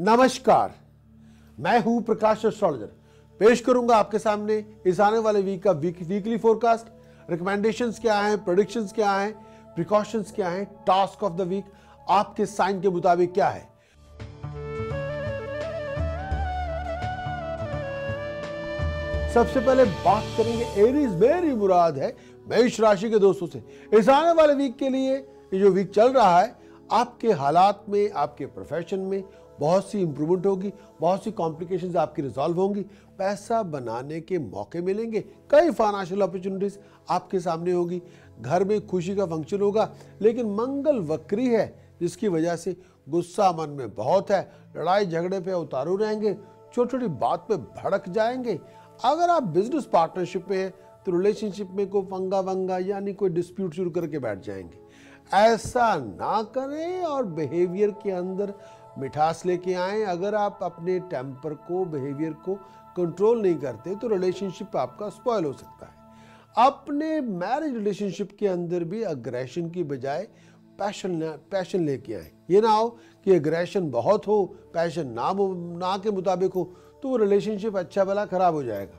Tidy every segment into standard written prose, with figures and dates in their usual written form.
नमस्कार, मैं हूं प्रकाश एस्ट्रोलॉजर। पेश करूंगा आपके सामने इस आने वाले वीक का वीकली फोरकास्ट। रिकमेंडेशंस क्या हैं, प्रेडिक्शंस क्या हैं, प्रिकॉशंस क्या हैं, टास्क ऑफ द वीक आपके साइन के मुताबिक क्या है। सबसे पहले बात करेंगे एरीज, मेरी मुराद है मेष राशि के दोस्तों से। इस आने वाले वीक के लिए ये जो वीक चल रहा है, आपके हालात में, आपके प्रोफेशन में बहुत सी इंप्रूवमेंट होगी, बहुत सी कॉम्प्लिकेशंस आपकी रिजॉल्व होंगी, पैसा बनाने के मौके मिलेंगे, कई फाइनेंशियल अपॉर्चुनिटीज आपके सामने होगी, घर में खुशी का फंक्शन होगा। लेकिन मंगल वक्री है जिसकी वजह से गुस्सा मन में बहुत है, लड़ाई झगड़े पे उतारू रहेंगे, छोटी छोटी बात पे भड़क जाएंगे। अगर आप बिजनेस पार्टनरशिप में हैं तो रिलेशनशिप में कोई पंगा वंगा यानी कोई डिस्प्यूट शुरू करके बैठ जाएंगे। ऐसा ना करें और बिहेवियर के अंदर मिठास लेके आएं। अगर आप अपने टेम्पर को, बिहेवियर को कंट्रोल नहीं करते तो रिलेशनशिप आपका स्पॉइल हो सकता है। अपने मैरिज रिलेशनशिप के अंदर भी अग्रेशन की बजाय पैशन लेके आए। ये ना हो कि एग्रेशन बहुत हो, पैशन ना के मुताबिक हो, तो वो रिलेशनशिप अच्छा भला खराब हो जाएगा।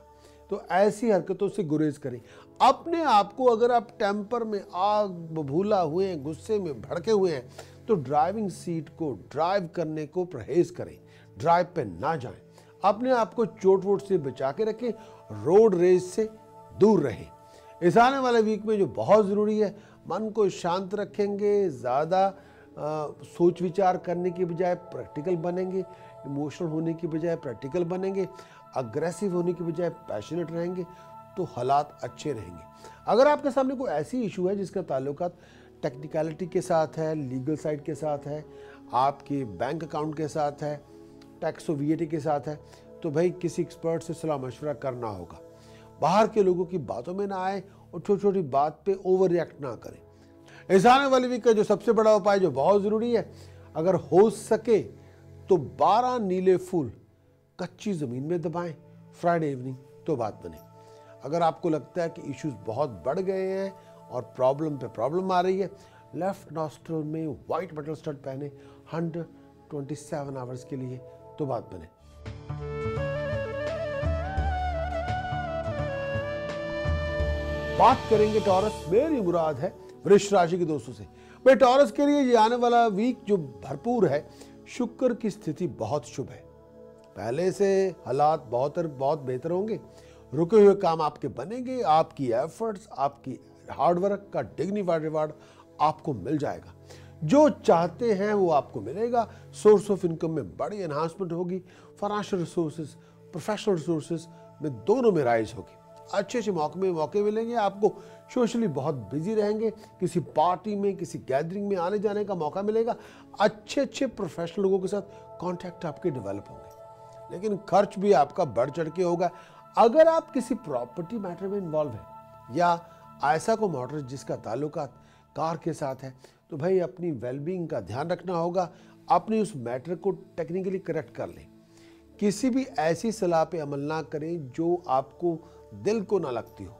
तो ऐसी हरकतों से गुरेज करें। अपने आप को अगर आप टेम्पर में आग बबूला हुए हैं, गुस्से में भड़के हुए हैं, तो ड्राइविंग सीट को ड्राइव करने को परहेज करें, ड्राइव पे ना जाएं। अपने आप को चोट वोट से बचा के रखें, रोड रेस से दूर रहें। इस आने वाले वीक में जो बहुत ज़रूरी है, मन को शांत रखेंगे, ज़्यादा सोच विचार करने की बजाय प्रैक्टिकल बनेंगे, इमोशनल होने की बजाय प्रैक्टिकल बनेंगे, अग्रेसिव होने की बजाय पैशनेट रहेंगे, तो हालात अच्छे रहेंगे। अगर आपके सामने कोई ऐसी इशू है जिसका ताल्लुकात टेक्निकलिटी के साथ है, लीगल साइड के साथ है, आपके बैंक अकाउंट के साथ है, टैक्स और VAT के साथ है, तो भाई किसी एक्सपर्ट से सलाह मशवरा करना होगा। बाहर के लोगों की बातों में ना आए और छोटी छोटी बात पे ओवर रिएक्ट ना करें। इस आने वाले वीक का जो सबसे बड़ा उपाय जो बहुत ज़रूरी है, अगर हो सके तो 12 नीले फूल कच्ची ज़मीन में दबाएं फ्राइडे इवनिंग, तो बात बने। अगर आपको लगता है कि इश्यूज बहुत बढ़ गए हैं और प्रॉब्लम पे प्रॉब्लम आ रही है, लेफ्ट नॉस्ट्रल में वाइट मेटल स्टड पहने 127 आवर्स के लिए, तो बात बने। बात करेंगे टॉरस, मेरी मुराद है वृष राशि के दोस्तों से। भाई टॉरस के लिए ये आने वाला वीक जो भरपूर है, शुक्र की स्थिति बहुत शुभ है। पहले से हालात बहुत बेहतर होंगे, रुके हुए काम आपके बनेंगे, आपकी एफर्ट्स, आपकी हार्डवर्क का डिग्निफाइड रिवार्ड आपको मिल जाएगा। जो चाहते हैं वो आपको मिलेगा। सोर्स ऑफ इनकम में बड़ी एनहांसमेंट होगी। फाइनेंशियल रिसोर्सेज, प्रोफेशनल रिसोर्सेज में दोनों में राइज होगी। अच्छे अच्छे मौके मिलेंगे आपको। सोशली बहुत बिजी रहेंगे, किसी पार्टी में, किसी गैदरिंग में आने जाने का मौका मिलेगा। अच्छे प्रोफेशनल लोगों के साथ कॉन्टैक्ट आपके डेवलप होंगे। लेकिन खर्च भी आपका बढ़ चढ़ के होगा। अगर आप किसी प्रॉपर्टी मैटर में इन्वॉल्व है या ऐसा को मैटर जिसका ताल्लुकात कार के साथ है, तो भाई अपनी वेलबींग का ध्यान रखना होगा। अपने उस मैटर को टेक्निकली करेक्ट कर लें। किसी भी ऐसी सलाह पे अमल ना करें जो आपको दिल को ना लगती हो।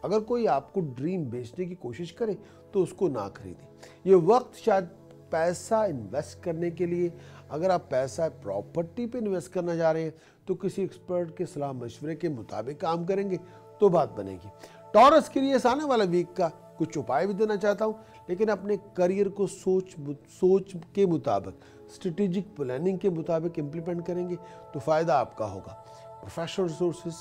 अगर कोई आपको ड्रीम बेचने की कोशिश करे तो उसको ना खरीदें। ये वक्त शायद पैसा इन्वेस्ट करने के लिए, अगर आप पैसा प्रॉपर्टी पे इन्वेस्ट करना जा रहे हैं तो किसी एक्सपर्ट के सलाह मशवरे के मुताबिक काम करेंगे, तो बात बनेगी। टॉरस के लिए आने वाला वीक का कुछ उपाय भी देना चाहता हूं, लेकिन अपने करियर को सोच के मुताबिक, स्ट्रेटेजिक प्लानिंग के मुताबिक इम्प्लीमेंट करेंगे तो फायदा आपका होगा। प्रोफेशनल रिसोर्सेज,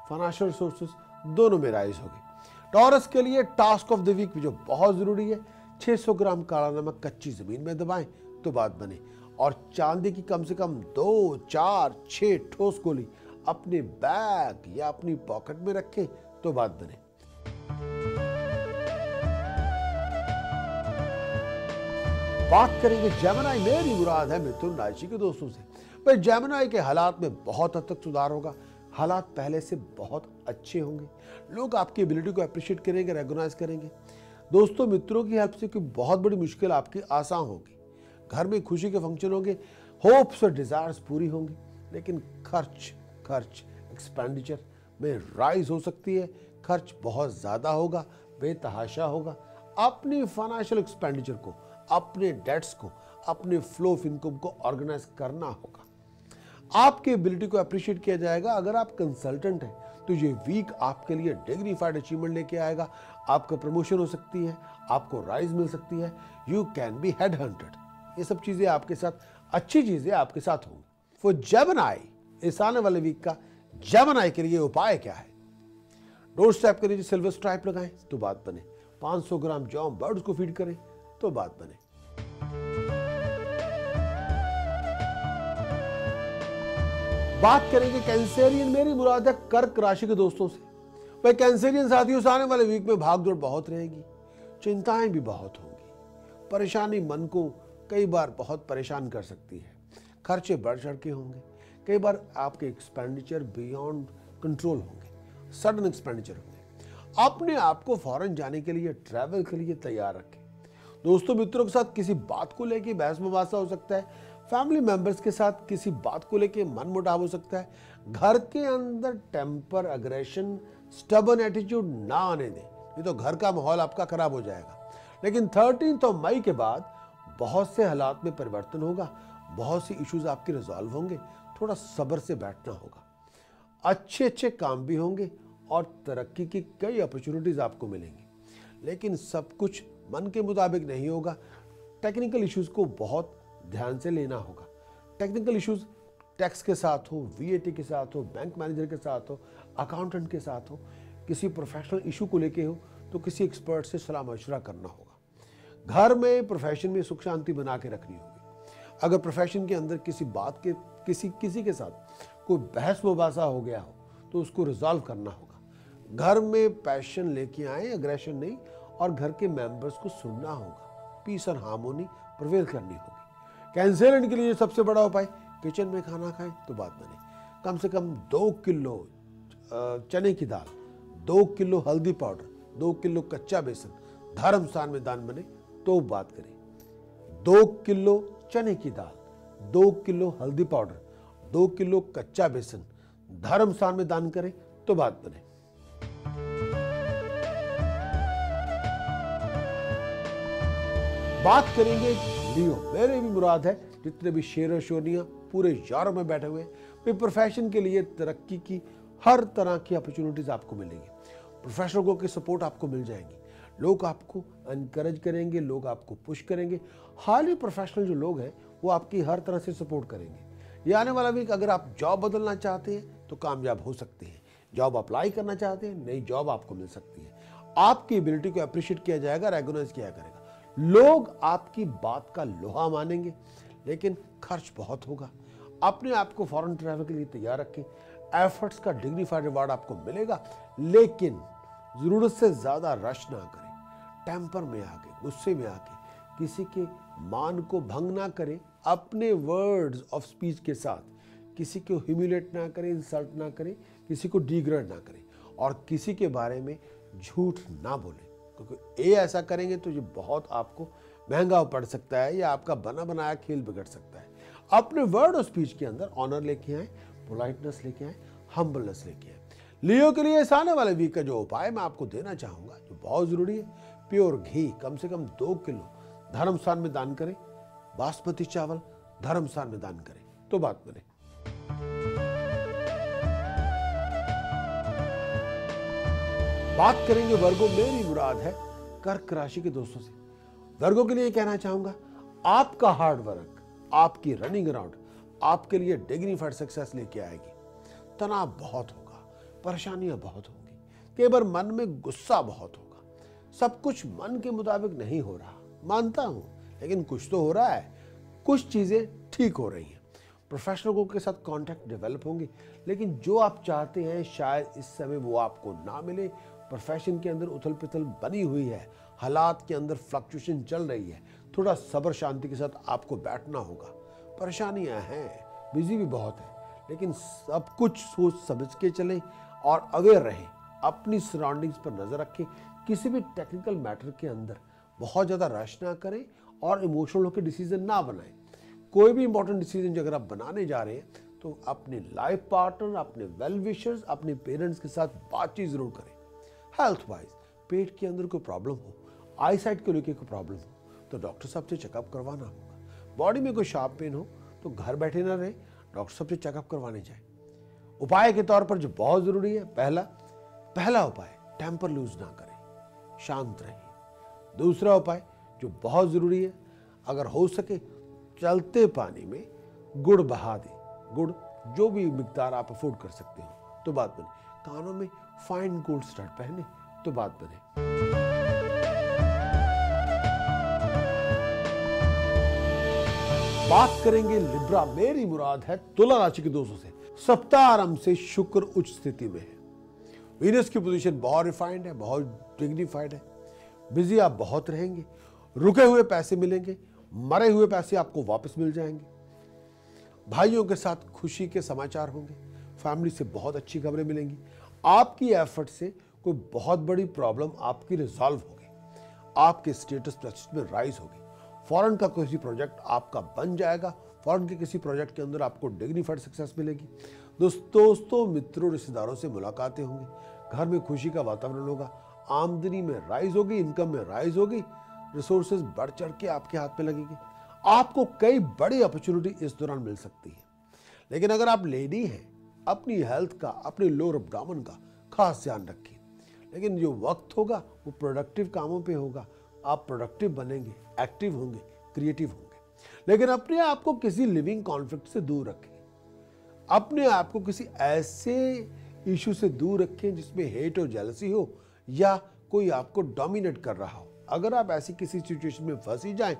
फाइनेंशियल रिसोर्सेज दोनों में राइज होगी। टॉरस के लिए टास्क ऑफ द वीक जो बहुत जरूरी है, 600 ग्राम काला नमक कच्ची जमीन में दबाएं तो बात बने। और चांदी की कम से कम 2, 4, 6 ठोस गोली अपने बैग या अपनी पॉकेट में रखें तो बात बने। बात करेंगे जेमिनी, मेरी मुराद है मिथुन राशि के दोस्तों से। भाई जेमिनी के हालात में बहुत हद तक सुधार होगा। हालात पहले से बहुत अच्छे होंगे। लोग आपकी एबिलिटी को अप्रिशिएट करेंगे, रेगोनाइज करेंगे। दोस्तों मित्रों की हेल्प से कोई बहुत बड़ी मुश्किल आपकी आसान होगी। घर में खुशी के फंक्शन होंगे, होप्स और डिजायर्स पूरी होंगी। लेकिन खर्च एक्सपेंडिचर में राइज हो सकती है। खर्च बहुत ज़्यादा होगा, बेतहाशा होगा। अपनी फाइनेंशियल एक्सपेंडिचर को, अपने डेट्स को, अपने फ्लो ऑफ इनकम को ऑर्गेनाइज करना होगा। आपकी एबिलिटी को अप्रिशिएट किया जाएगा। अगर आप कंसल्टेंट हैं तो ये वीक आपके लिए डिग्निफाइड अचीवमेंट लेके आएगा। आपका प्रमोशन हो सकती है, आपको राइज मिल सकती है, you can be head hunted. ये सब चीजें आपके साथ, अच्छी चीजें आपके साथ होंगी। फॉर जेमिनी, इस आने वाले वीक का जेमिनी के लिए उपाय क्या है? डोर स्टेप के नीचे सिल्वर स्ट्राइप लगाएं तो बात बने। 500 ग्राम जौ बर्ड्स को फीड करें तो बात बने। बात करेंगे कैंसेरियन, मेरी मुराद है कर्क राशि के दोस्तों से। भाई कैंसेरियन साथियों, से आने वाले वीक में भागदौड़ बहुत रहेगी, चिंताएं भी बहुत होंगी, परेशानी मन को कई बार बहुत परेशान कर सकती है, खर्चे बढ़ चढ़ के होंगे, कई बार आपके एक्सपेंडिचर बियॉन्ड कंट्रोल होंगे, सडन एक्सपेंडिचर होंगे। अपने आप को फॉरेन जाने के लिए, ट्रैवल के लिए तैयार रखें। दोस्तों मित्रों के साथ किसी बात को लेकर बहस मुबासा हो सकता है, फैमिली मेंबर्स के साथ किसी बात को लेकर मनमुटाव हो सकता है। घर के अंदर टेम्पर, अग्रेशन, स्टबन एटीट्यूड ना आने दें, नहीं तो घर का माहौल आपका खराब हो जाएगा। लेकिन 13 मई के बाद बहुत से हालात में परिवर्तन होगा, बहुत सी इश्यूज आपके रिजॉल्व होंगे, थोड़ा सब्र से बैठना होगा। अच्छे अच्छे काम भी होंगे और तरक्की की कई अपॉर्चुनिटीज आपको मिलेंगी, लेकिन सब कुछ मन के मुताबिक नहीं होगा। टेक्निकल इश्यूज को बहुत ध्यान से लेना होगा। टेक्निकल इश्यूज टैक्स के साथ हो, वीएटी के साथ हो, बैंक मैनेजर के साथ हो, अकाउंटेंट के साथ हो, किसी प्रोफेशनल इशू को लेके हो तो किसी एक्सपर्ट से सलाह मशवरा करना होगा। घर में, प्रोफेशन में सुख शांति बना के रखनी होगी। अगर प्रोफेशन के अंदर किसी बात के किसी के साथ कोई बहस मुबासा हो गया हो तो उसको रिजॉल्व करना होगा। घर में पैशन लेके आए, अग्रेशन नहीं, और घर के मेंबर्स को सुनना होगा। पीस और हार्मोनी प्रिवेल करनी होगी। कैंसरियन के लिए सबसे बड़ा उपाय, किचन में खाना खाएं तो बात बने। कम से कम 2 किलो चने की दाल, 2 किलो हल्दी पाउडर, 2 किलो कच्चा बेसन धर्म स्थान में दान बने तो बात करें। 2 किलो चने की दाल, 2 किलो हल्दी पाउडर, 2 किलो कच्चा बेसन धर्म स्थान में दान करें तो बात बने। बात करेंगे लियो, मेरे भी मुराद है जितने भी शेर शोनिया पूरे यूरोप में बैठे हुए हैं, प्रोफेशन के लिए तरक्की की हर तरह की अपॉर्चुनिटीज आपको मिलेंगी। प्रोफेशनलों की सपोर्ट आपको मिल जाएगी, लोग आपको एनकरेज करेंगे, लोग आपको पुश करेंगे। हाईली प्रोफेशनल जो लोग हैं वो आपकी हर तरह से सपोर्ट करेंगे। ये आने वाला वीक अगर आप जॉब बदलना चाहते हैं तो कामयाब हो सकते हैं। जॉब अप्लाई करना चाहते हैं, नई जॉब आपको मिल सकती है। आपकी एबिलिटी को अप्रिशिएट किया जाएगा, रेकॉग्नाइज किया करेगा। लोग आपकी बात का लोहा मानेंगे, लेकिन खर्च बहुत होगा। अपने आप को फॉरेन ट्रैवल के लिए तैयार रखें। एफर्ट्स का डिग्निफाइड रिवार्ड आपको मिलेगा, लेकिन जरूरत से ज्यादा रश ना करें। टेम्पर में आके, गुस्से में आके किसी के मान को भंग ना करें। अपने वर्ड्स ऑफ स्पीच के साथ किसी को ह्यूमिलेट ना करें, इंसल्ट ना करें, किसी को डिग्रेड ना करें, और किसी के बारे में झूठ ना बोलें, क्योंकि ये ऐसा करेंगे तो ये बहुत आपको महंगा पड़ सकता है, या आपका बना बनाया खेल बिगड़ सकता है। अपने वर्ड ऑफ स्पीच के अंदर ऑनर लेके आए, पोलाइटनेस लेके आए, हम्बलनेस लेके आए। लियो के लिए इस आने वाले वीक का जो उपाय मैं आपको देना चाहूंगा, जो बहुत जरूरी है, प्योर घी कम से कम 2 किलो धर्म स्थान में दान करें। बासमती चावल धर्म स्थान में दान करें तो बात बने। बात करेंगे वर्गो, मेरी मुराद है कर्क राशि के दोस्तों से। वर्गो के लिए कहना चाहूंगा, आपका हार्ड वर्क, आपकी रनिंग अराउंड आपके लिए डिग्निफाइड सक्सेस लेके आएगी। तनाव बहुत होगा, परेशानियां बहुत होंगी, कई बार मन में गुस्सा बहुत होगा। सब कुछ मन के मुताबिक नहीं हो रहा, मानता हूं, लेकिन कुछ तो हो रहा है, कुछ चीजें ठीक हो रही हैं। प्रोफेशनलों के साथ कांटेक्ट डेवलप होंगे, लेकिन जो आप चाहते हैं शायद इस समय वो आपको ना मिले। प्रोफेशन के अंदर उथल पुथल बनी हुई है, हालात के अंदर फ्लक्चुएशन चल रही है। थोड़ा सब्र शांति के साथ आपको बैठना होगा। परेशानियां हैं, बिजी भी बहुत है, लेकिन सब कुछ सोच समझ के चलें और अवेयर रहें। अपनी सराउंडिंग्स पर नजर रखें। किसी भी टेक्निकल मैटर के अंदर बहुत ज़्यादा रश ना करें और इमोशनल होकर डिसीजन ना बनाएं। कोई भी इंपॉर्टेंट डिसीजन अगर आप बनाने जा रहे हैं तो अपने लाइफ पार्टनर, अपने वेल विशर्स, अपने पेरेंट्स के साथ बातचीत जरूर करें। हेल्थ वाइज पेट के अंदर कोई प्रॉब्लम हो, आई साइट को लेकर कोई प्रॉब्लम हो तो डॉक्टर साहब से चेकअप करवाना होगा। बॉडी में कोई शार्प पेन हो तो घर बैठे ना रहे, डॉक्टर साहब से चेकअप करवाने जाएं। उपाय के तौर पर जो बहुत जरूरी है, पहला उपाय, टेम्पर लूज ना करें, शांत रहिए। दूसरा उपाय जो बहुत जरूरी है, अगर हो सके चलते पानी में गुड़ बहा दें। गुड़ जो भी मिकदार आप अफोर्ड कर सकते हो तो बात बने। कानों में फाइन गोल्ड स्टड पहने तो बात बने। बात करेंगे लिब्रा, मेरी मुराद है तुला राशि के दोस्तों से। सप्ताह आरंभ से शुक्र उच्च स्थिति में है। वीनस की पोजीशन बहुत रिफाइंड है, बहुत डिग्निफाइड है। बिजी आप बहुत रहेंगे, रुके हुए पैसे मिलेंगे, मरे हुए पैसे आपको वापस मिल जाएंगे। भाइयों के साथ खुशी के समाचार होंगे, फैमिली से बहुत अच्छी खबरें मिलेंगी। आपकी एफर्ट से कोई बहुत बड़ी प्रॉब्लम आपकी रिजॉल्व होगी। आपके स्टेटस प्रेस्टीज में राइज होगी। फॉरेन का कोई प्रोजेक्ट आपका बन जाएगा। फॉरेन के किसी प्रोजेक्ट के अंदर आपको डिग्निफाइड सक्सेस मिलेगी। दोस्तों, मित्रों, रिश्तेदारों से मुलाकातें होंगी। घर में खुशी का वातावरण होगा। आमदनी में राइज होगी, इनकम में राइज होगी। रिसोर्सेज बढ़ चढ़ के आपके हाथ में लगेंगे। आपको कई बड़ी अपॉर्चुनिटी इस दौरान मिल सकती है। लेकिन अगर आप लेडी हैं, अपनी हेल्थ का, अपने लोअर एब्डोमेन का खास ध्यान रखिए। लेकिन जो वक्त होगा वो प्रोडक्टिव कामों पे होगा। आप प्रोडक्टिव बनेंगे, एक्टिव होंगे, क्रिएटिव होंगे। लेकिन अपने आप को किसी लिविंग कॉन्फ्लिक्ट से दूर रखें। अपने आप को किसी ऐसे इशू से दूर रखें जिसमें हेट और जेलसी हो या कोई आपको डोमिनेट कर रहा हो। अगर आप ऐसी किसी सिचुएशन में फंसी जाएं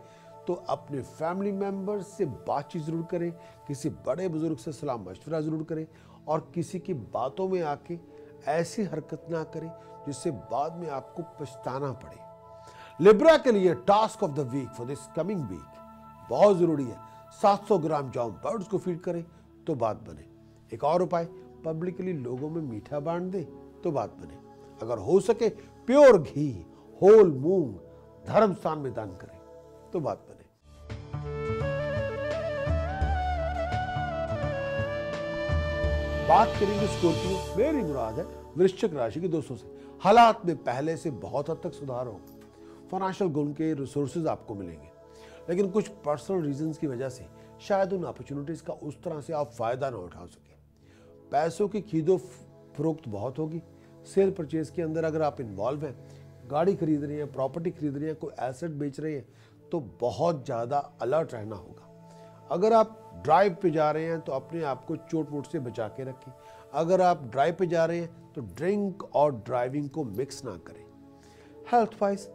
तो अपने फैमिली मेंबर्स से बातचीत जरूर करें, किसी बड़े बुजुर्ग से सलाह मशवरा जरूर करें और किसी की बातों में आके ऐसी हरकत ना करें जिससे बाद में आपको पछताना पड़े। लिब्रा के लिए task of the week for this coming week बहुत जरूरी है। 700 ग्राम जौ बर्ड्स को फीड करें तो बात बने। एक और उपाय, पब्लिकली लोगों में मीठा बांट दे तो बात बने। अगर हो सके प्योर घी, होल मूंग धर्म स्थान में दान करें तो बात बने। बात करेंगे स्कॉर्पियो, मेरी मुराद है वृश्चिक राशि के दोस्तों से। हालात में पहले से बहुत हद तक सुधार होगा। फाइनेंशियल गुण के रिसोर्सेज आपको मिलेंगे, लेकिन कुछ पर्सनल रीजंस की वजह से शायद उन अपॉर्चुनिटीज का उस तरह से आप फायदा ना उठा सके। पैसों की खरीदो फरोख्त बहुत होगी। सेल परचेज के अंदर अगर आप इन्वॉल्व हैं, गाड़ी खरीद रहे हैं, प्रॉपर्टी खरीद रहे हैं, कोई एसेट बेच रहे हैं तो बहुत ज़्यादा अलर्ट रहना होगा। अगर आप ड्राइव पे जा रहे हैं तो अपने आप को चोट वोट से बचा के रखें। अगर आप ड्राइव पे जा रहे हैं तो ड्रिंक और ड्राइविंग को मिक्स ना करें। हेल्थ वाइज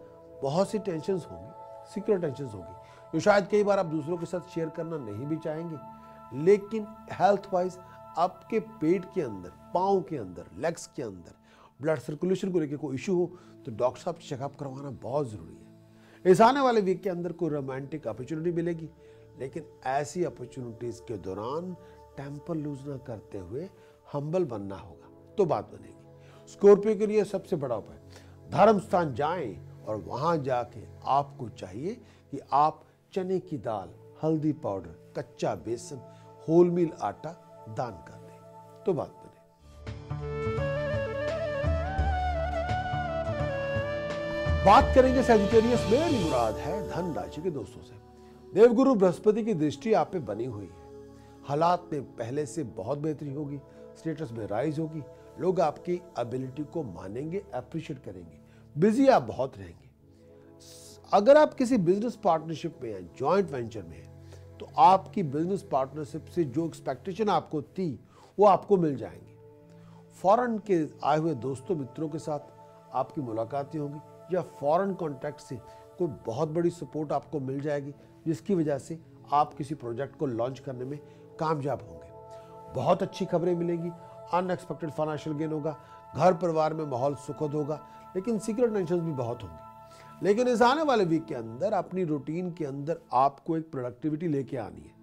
बहुत सी टेंशन होंगी, सीक्रेट टेंशन होगी जो शायद कई बार आप दूसरों के साथ शेयर करना नहीं भी चाहेंगे। लेकिन हेल्थ वाइज आपके पेट के अंदर, पाँव के अंदर, लेग्स के अंदर ब्लड सर्कुलेशन को लेकर कोई इशू हो तो डॉक्टर साहब चेकअप करवाना बहुत जरूरी है। इस आने वाले वीक के अंदर कोई रोमांटिक अपॉर्चुनिटी मिलेगी, लेकिन ऐसी अपॉर्चुनिटीज के दौरान टेम्पर लूज ना करते हुए हम्बल बनना होगा तो बात बनेगी। स्कॉर्पियो के लिए सबसे बड़ा उपाय, धर्म स्थान जाएं और वहां जाके आपको चाहिए कि आप चने की दाल, हल्दी पाउडर, कच्चा बेसन, होल मील आटा दान कर दें तो बात बने। बात करेंगे सैजिटेरियस, मेरी मुराद है धन राशि के दोस्तों से। देवगुरु बृहस्पति की दृष्टि आप पे बनी हुई है। हालात में पहले से बहुत बेहतरी होगी। स्टेटस में राइज होगी। लोग आपकी एबिलिटी को मानेंगे, अप्रिशिएट करेंगे। बिजी आप बहुत रहेंगे। अगर आप किसी बिजनेस पार्टनरशिप में हैं, जॉइंट वेंचर में हैं, तो आपकी बिजनेस पार्टनरशिप से जो एक्सपेक्टेशन आपको थी वो आपको मिल जाएंगे। फॉरेन के आए हुए दोस्तों मित्रों के साथ आपकी मुलाकातें होंगी या फॉरेन कॉन्टैक्ट से कोई बहुत बड़ी सपोर्ट आपको मिल जाएगी, जिसकी वजह से आप किसी प्रोजेक्ट को लॉन्च करने में कामयाब होंगे। बहुत अच्छी खबरें मिलेंगी। अनएक्सपेक्टेड फाइनेंशियल गेन होगा। घर परिवार में माहौल सुखद होगा, लेकिन सीक्रेट टेंशन भी बहुत होंगी। लेकिन इस आने वाले वीक के अंदर अपनी रूटीन के अंदर आपको एक प्रोडक्टिविटी लेके आनी है।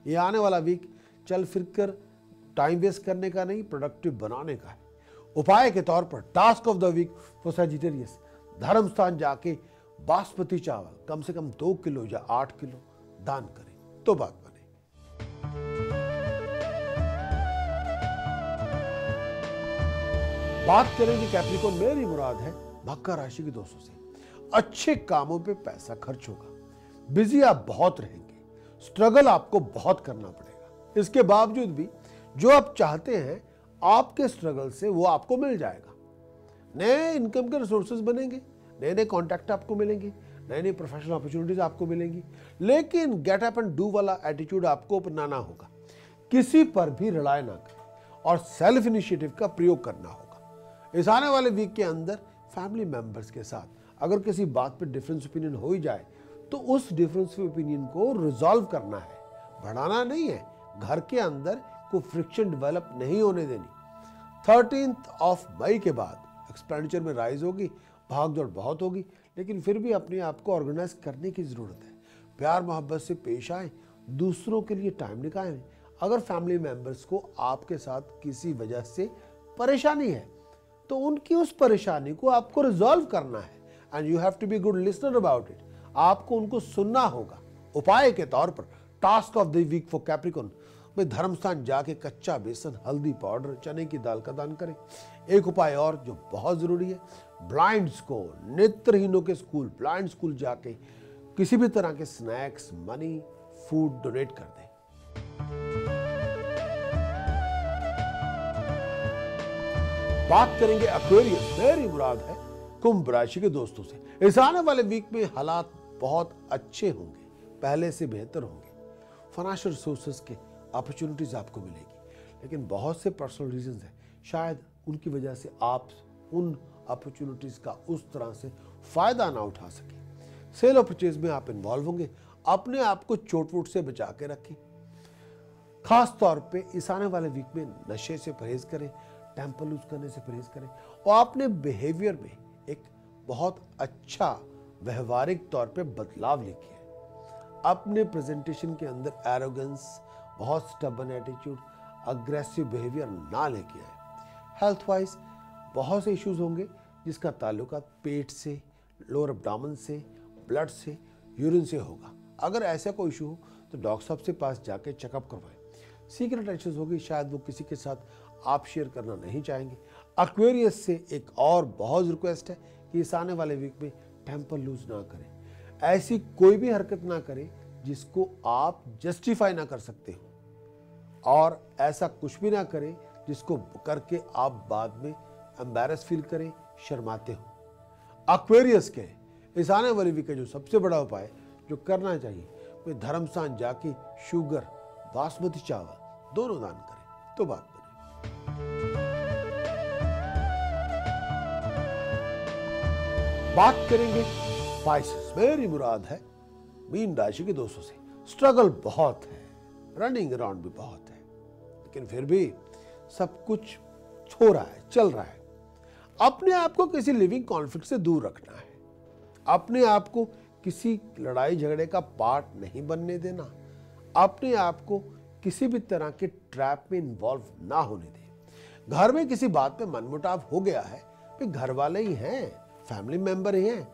ये आने वाला वीक चल फिर कर टाइम वेस्ट करने का नहीं, प्रोडक्टिव बनाने का है। उपाय के तौर पर task of the week for Sagittarius, धर्म स्थान जाके बासमती चावल कम से कम 2 किलो या 8 किलो दान करें तो बात बने। बात करेंगे कैप्रिकॉर्न, मेरी मुराद है मकर राशि के दोस्तों से। अच्छे कामों पे पैसा खर्च होगा। बिजी आप बहुत रहेंगे। स्ट्रगल आपको बहुत करना पड़ेगा। इसके बावजूद भी जो आप चाहते हैं आपके स्ट्रगल से वो आपको मिल जाएगा। नए इनकम के रिसोर्सेज बनेंगे, नए नए कॉन्टैक्ट आपको मिलेंगे, नई नई प्रोफेशनल अपॉर्चुनिटीज आपको मिलेंगी। लेकिन गेट अप एंड डू वाला एटीट्यूड आपको अपनाना होगा। किसी पर भी लड़ाई ना करें और सेल्फ इनिशिएटिव का प्रयोग करना होगा। इस आने वाले वीक के अंदर फैमिली मेंबर्स के साथ अगर किसी बात पर डिफरेंस ओपिनियन हो ही जाए तो उस डिफरेंस ओपिनियन को रिजॉल्व करना है, बढ़ाना नहीं है। घर के अंदर कोई फ्रिक्शन डेवलप नहीं होने देनी। 13 मई के बाद एक्सपेंडिचर में राइज होगी, भाग दौड़ बहुत होगी, लेकिन फिर भी अपने आप को ऑर्गेनाइज करने की जरूरत है। प्यार मोहब्बत से पेश आए, दूसरों के लिए टाइम निकालें। अगर फैमिली मेंबर्स को आपके साथ किसी वजह से परेशानी है तो उनकी उस परेशानी को आपको रिजॉल्व करना है and you have to be good listener about it. आपको उनको सुनना होगा। उपाय के तौर पर task of the week for Capricorn में धर्मस्थान जाके कच्चा बेसन, हल्दी पाउडर, चने की दाल का दान करें। एक उपाय और जो बहुत जरूरी है, ब्लाइंड्स को, नेत्रहीनों के स्कूल, ब्लाइंड स्कूल जाके किसी भी तरह के स्नैक्स, मनी, फूड डोनेट कर दें। बात करेंगे एक्वेरियस, मेरी मुराद है कुंभ राशि के दोस्तों से। इस आने वाले वीक में हालात बहुत अच्छे होंगे, पहले से बेहतर होंगे। फाइनेंशियल रिसोर्सेज के अपॉर्चुनिटीज आपको मिलेगी, लेकिन बहुत से पर्सनल रीजंस हैं, शायद उनकी वजह से आप उन अपॉर्चुनिटीज का उस तरह से फायदा ना उठा सके। सेल और परचेज में आप इन्वॉल्व होंगे। अपने आप को चोट वोट से बचा के रखें। खास तौर पे इस आने वाले वीक में नशे से परहेज करें, टेम्पर लूज करने से परहेज करें और अपने बिहेवियर में एक बहुत अच्छा व्यवहारिक तौर पे बदलाव लेके आए। अपने प्रेजेंटेशन के अंदर एरोगेंस, बहुत स्टबन एटीट्यूड, अग्रेसिव बिहेवियर ना लेके आए। हेल्थ वाइज बहुत से इश्यूज होंगे जिसका ताल्लुकात पेट से, लोअर एब्डोमेन से, ब्लड से, यूरिन से होगा। अगर ऐसा कोई इशू हो तो डॉक्टर साहब से पास जाके चेकअप करवाएं। सीक्रेट इश्यूज होगी, शायद वो किसी के साथ आप शेयर करना नहीं चाहेंगे। एक्वेरियस से एक और बहुत रिक्वेस्ट है कि इस आने वाले वीक में टेम्पर लूज ना करें। ऐसी कोई भी हरकत ना करें जिसको आप जस्टिफाई ना कर सकते हो, और ऐसा कुछ भी ना करें जिसको करके आप बाद में एम्बैरस फील करें, शर्माते हो। एक्वेरियस के इस आने वाले वीक का जो सबसे बड़ा उपाय जो करना चाहिए वे धर्मस्थान जाके शुगर, बासमती चावल दोनों दान करें तो बात बने। बात करेंगे स्पाइसेस, मेरी मुराद है मीन राशि के दोस्तों से। स्ट्रगल बहुत है, रनिंग अराउंड भी बहुत है, लेकिन फिर भी सब कुछ हो रहा है, चल रहा है। अपने आप को किसी लिविंग कॉन्फ्लिक्ट से दूर रखना है। अपने आप को किसी लड़ाई झगड़े का पार्ट नहीं बनने देना। अपने आप को किसी भी तरह के ट्रैप में इन्वॉल्व ना होने दें। घर में किसी बात पे मनमुटाव हो गया है, भाई घर वाले ही हैं, फैमिली मेंबर ही हैं।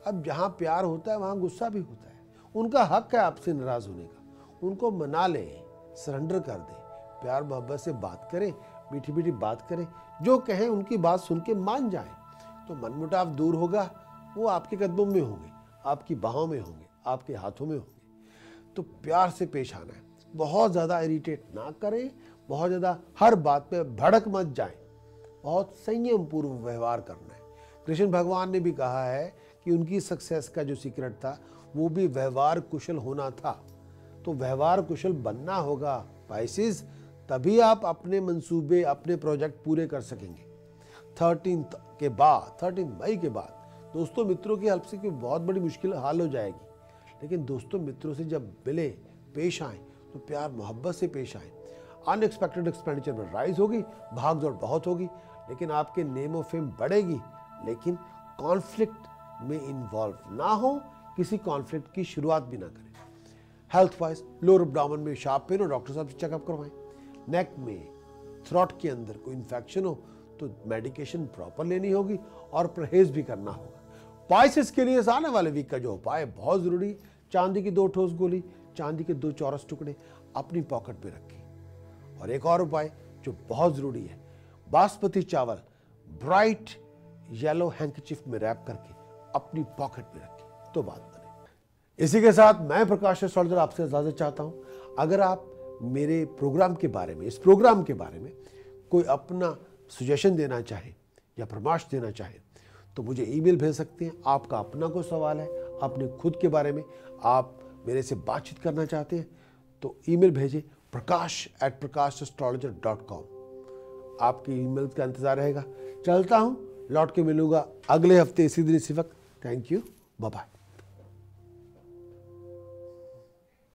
अब जहां प्यार होता है वहां गुस्सा भी होता है। उनका हक है आपसे नाराज होने का। उनको मना लें, सरेंडर कर दें, प्यार मोहब्बत से बात करें, मीठी मीठी बात करें, जो कहें उनकी बात सुन के मान जाएं, तो मनमुटाव दूर होगा। वो आपके कदमों में होंगे, आपकी बाहों में होंगे, आपके हाथों में होंगे। तो प्यार से पेश आना है। बहुत ज़्यादा इरिटेट ना करें, बहुत ज़्यादा हर बात पे भड़क मत जाएं, बहुत संयम पूर्व व्यवहार करना है। कृष्ण भगवान ने भी कहा है कि उनकी सक्सेस का जो सीक्रेट था वो भी व्यवहार कुशल होना था। तो व्यवहार कुशल बनना होगा स्पाइसेस, तभी आप अपने मंसूबे, अपने प्रोजेक्ट पूरे कर सकेंगे। 13 मई के बाद दोस्तों मित्रों की हेल्प से कोई बहुत बड़ी मुश्किल हल हो जाएगी, लेकिन दोस्तों मित्रों से जब मिले, पेश आए तो प्यार मोहब्बत से पेश आए। अनएक्सपेक्टेड एक्सपेंडिचर में राइज होगी, भाग दौड़ बहुत होगी, लेकिन आपके नेम ऑफ फेम बढ़ेगी। लेकिन कॉन्फ्लिक्ट में इन्वॉल्व ना हो, किसी कॉन्फ्लिक्ट की शुरुआत भी ना करें। हेल्थ वाइज लोअर एब्डोमेन में शार्प पेन हो, डॉक्टर साहब से चेकअप करवाएं। नेक में, थ्रोट के अंदर कोई इन्फेक्शन हो तो मेडिकेशन प्रॉपर लेनी होगी और परहेज भी करना होगा। स्पाइसेस के लिए आने वाले वीक का जो उपाय बहुत जरूरी, चांदी की 2 ठोस गोली, चांदी के 2 चौरस टुकड़े अपनी पॉकेट में रखें। और एक और उपाय जो बहुत जरूरी है, बासमती चावल ब्राइट येलो हैंकरचीफ में रैप करके अपनी पॉकेट में रखें तो बात बने। इसी के साथ मैं प्रकाश एस्ट्रोलॉजर आपसे इजाजत चाहता हूं। अगर आप मेरे प्रोग्राम के बारे में, इस प्रोग्राम के बारे में कोई अपना सजेशन देना चाहे या परामर्श देना चाहे तो मुझे ईमेल भेज सकते हैं। आपका अपना कोई सवाल है, अपने खुद के बारे में आप मेरे से बातचीत करना चाहते हैं तो ईमेल भेजें prakash@prakashastrologer.com। आपकी ईमेल का इंतजार रहेगा। चलता हूँ, लौट के मिलूंगा अगले हफ्ते इसी दिन इसी वक्त। Thank you, bye bye.